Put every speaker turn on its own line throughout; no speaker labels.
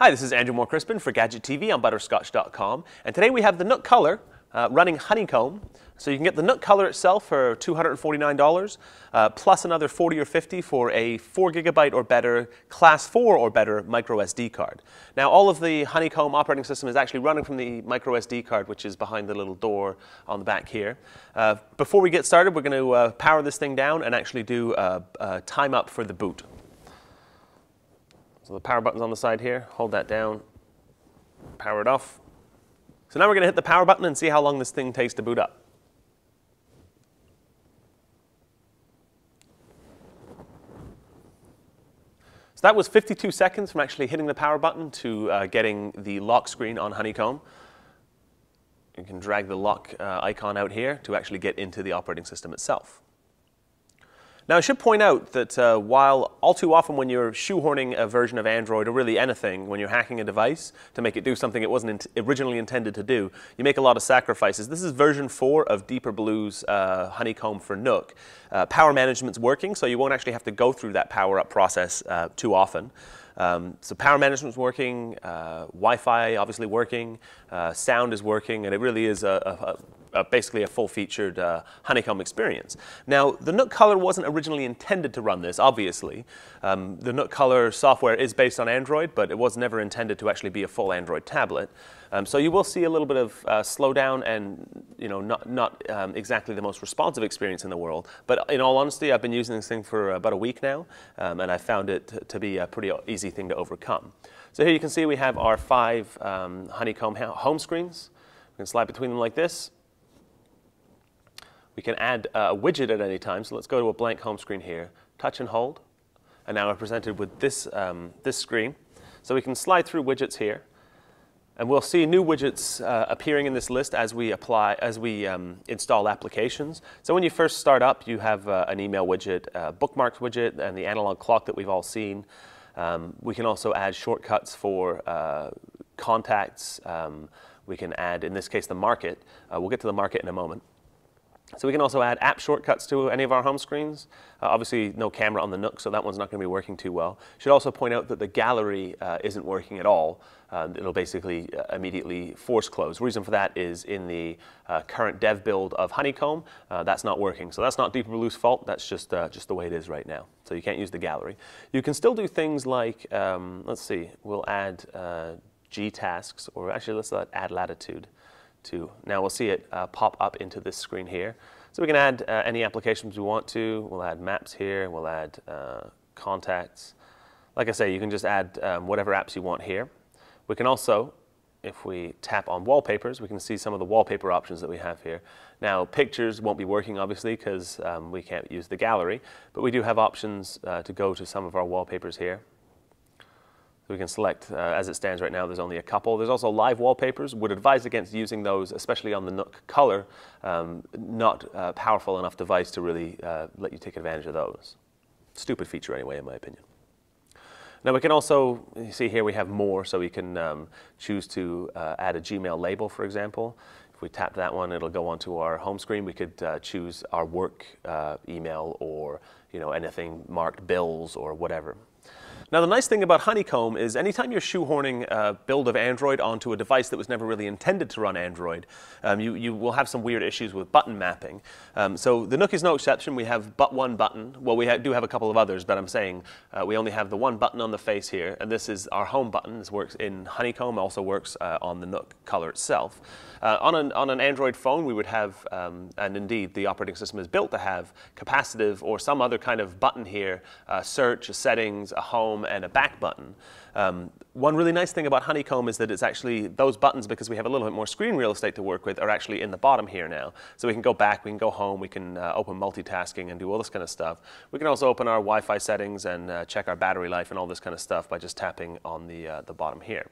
Hi, this is Andrew Moore-Crispin for Gadget TV on Butterscotch.com, and today we have the NOOK Color running Honeycomb. So you can get the NOOK Color itself for $249, plus another $40 or $50 for a 4 GB or better, Class 4 or better micro SD card. Now all of the Honeycomb operating system is actually running from the micro SD card, which is behind the little door on the back here. Before we get started, we're going to power this thing down and actually do a time up for the boot. So the power button's on the side here, hold that down, power it off. So now we're going to hit the power button and see how long this thing takes to boot up. So that was 52 seconds from actually hitting the power button to getting the lock screen on Honeycomb. You can drag the lock icon out here to actually get into the operating system itself. Now I should point out that while all too often when you're shoehorning a version of Android or really anything, when you're hacking a device to make it do something it wasn't originally intended to do, you make a lot of sacrifices. This is version 4 of Deeper Blue's Honeycomb for NOOK. Power management's working, so you won't actually have to go through that power up process too often. So power management's working, Wi-Fi obviously working, sound is working, and it really is basically a full-featured Honeycomb experience. Now, the NOOK Color wasn't originally intended to run this, obviously. The NOOK Color software is based on Android, but it was never intended to actually be a full Android tablet. So you will see a little bit of slowdown and not exactly the most responsive experience in the world. But in all honesty, I've been using this thing for about a week now, and I found it to be a pretty easy thing to overcome. So here you can see we have our 5 Honeycomb home screens. We can slide between them like this. We can add a widget at any time, so let's go to a blank home screen here, touch and hold, and now we're presented with this, this screen. So we can slide through widgets here, and we'll see new widgets appearing in this list as we install applications. So when you first start up, you have an email widget, a bookmarks widget, and the analog clock that we've all seen. We can also add shortcuts for contacts. We can add, in this case, the market. We'll get to the market in a moment. So we can also add app shortcuts to any of our home screens. Obviously, no camera on the NOOK, so that one's not going to be working too well. Should also point out that the gallery isn't working at all. It'll basically immediately force close. The reason for that is in the current dev build of Honeycomb, that's not working. So that's not Deeper Blue's fault. That's just the way it is right now. So you can't use the gallery. You can still do things like, let's see, we'll add G tasks, or actually let's add latitude. Now we'll see it pop up into this screen here. So we can add any applications we want to. We'll add maps here. We'll add contacts. Like I say, you can just add whatever apps you want here. We can also, if we tap on wallpapers, we can see some of the wallpaper options that we have here. Now pictures won't be working obviously because we can't use the gallery, but we do have options to go to some of our wallpapers here. We can select, as it stands right now, there's only a couple. There's also live wallpapers. Would advise against using those, especially on the NOOK Color, not a powerful enough device to really let you take advantage of those. Stupid feature anyway, in my opinion. Now we can also, you see here we have more, so we can choose to add a Gmail label, for example. If we tap that one, it'll go onto our home screen. We could choose our work email or anything marked bills or whatever. Now the nice thing about Honeycomb is anytime you're shoehorning a build of Android onto a device that was never really intended to run Android, you will have some weird issues with button mapping. So the NOOK is no exception. We have but one button. Well, we do have a couple of others, but I'm saying we only have the one button on the face here, and this is our home button. This works in Honeycomb, also works on the NOOK Color itself. On an Android phone, we would have, and indeed the operating system is built to have, capacitive or some other kind of button here, search, settings, a home, and a back button. One really nice thing about Honeycomb is that it's actually, those buttons, because we have a little bit more screen real estate to work with, are actually in the bottom here now. So we can go back, we can go home, we can open multitasking and do all this kind of stuff. We can also open our Wi-Fi settings and check our battery life and all this kind of stuff by just tapping on the bottom here.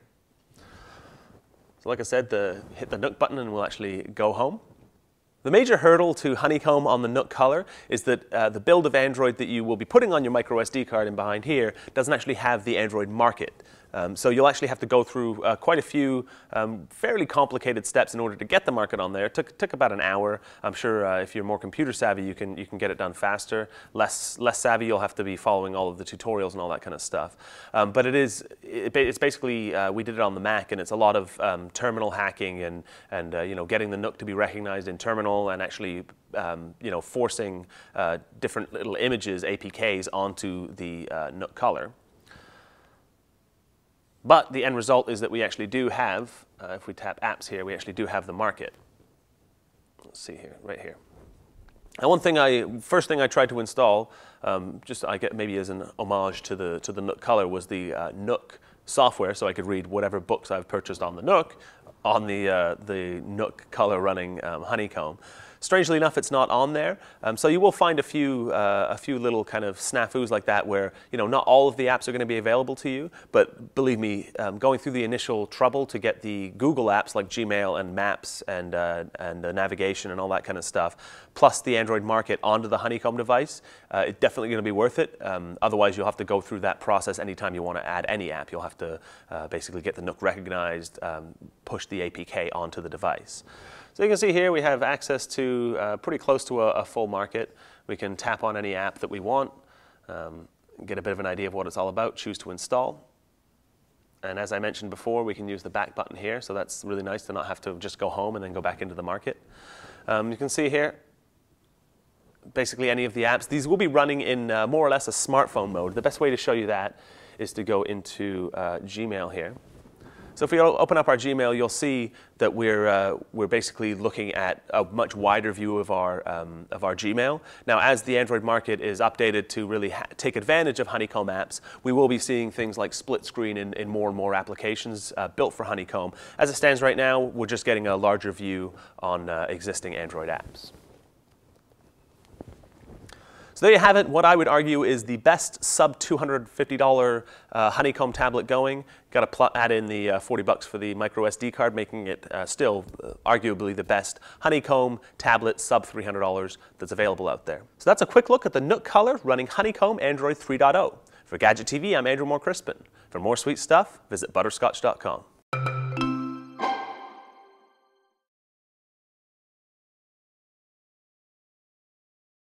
So like I said, hit the NOOK button and we'll actually go home. The major hurdle to Honeycomb on the NOOK Color is that the build of Android that you will be putting on your micro SD card and behind here doesn't actually have the Android market. So you'll actually have to go through quite a few fairly complicated steps in order to get the market on there. It took about an hour. I'm sure if you're more computer savvy, you can get it done faster. Less savvy, you'll have to be following all of the tutorials and all that kind of stuff. But it's basically we did it on the Mac, and it's a lot of terminal hacking and getting the NOOK to be recognized in terminal, and actually forcing different little images, APKs, onto the NOOK Color. But the end result is that we actually do have, if we tap apps here, we actually do have the market. Let's see here, right here. And first thing I tried to install, maybe as an homage to the NOOK Color, was the NOOK software, so I could read whatever books I've purchased on the NOOK on the NOOK Color running Honeycomb. Strangely enough, it's not on there, so you will find a few little kind of snafus like that where not all of the apps are going to be available to you. But believe me, going through the initial trouble to get the Google apps like Gmail and Maps and navigation and all that kind of stuff, plus the Android market onto the Honeycomb device, it's definitely going to be worth it. Otherwise, you'll have to go through that process anytime you want to add any app. You'll have to basically get the NOOK recognized, push the APK onto the device. So you can see here we have access to pretty close to a full market. We can tap on any app that we want, get a bit of an idea of what it's all about, choose to install. And as I mentioned before, we can use the back button here, so that's really nice to not have to just go home and then go back into the market. You can see here basically any of the apps. These will be running in more or less a smartphone mode. The best way to show you that is to go into Gmail here. So if we open up our Gmail, you'll see that we're basically looking at a much wider view of our Gmail. Now, as the Android market is updated to really take advantage of Honeycomb apps, we will be seeing things like split screen in more and more applications built for Honeycomb. As it stands right now, we're just getting a larger view on existing Android apps. So there you have it. What I would argue is the best sub $250 Honeycomb tablet going. Got to add in the 40 bucks for the micro SD card, making it still arguably the best Honeycomb tablet sub $300 that's available out there. So that's a quick look at the NOOK Color running Honeycomb Android 3.0. For Gadget TV, I'm Moore-Crispin. For more sweet stuff, visit butterscotch.com.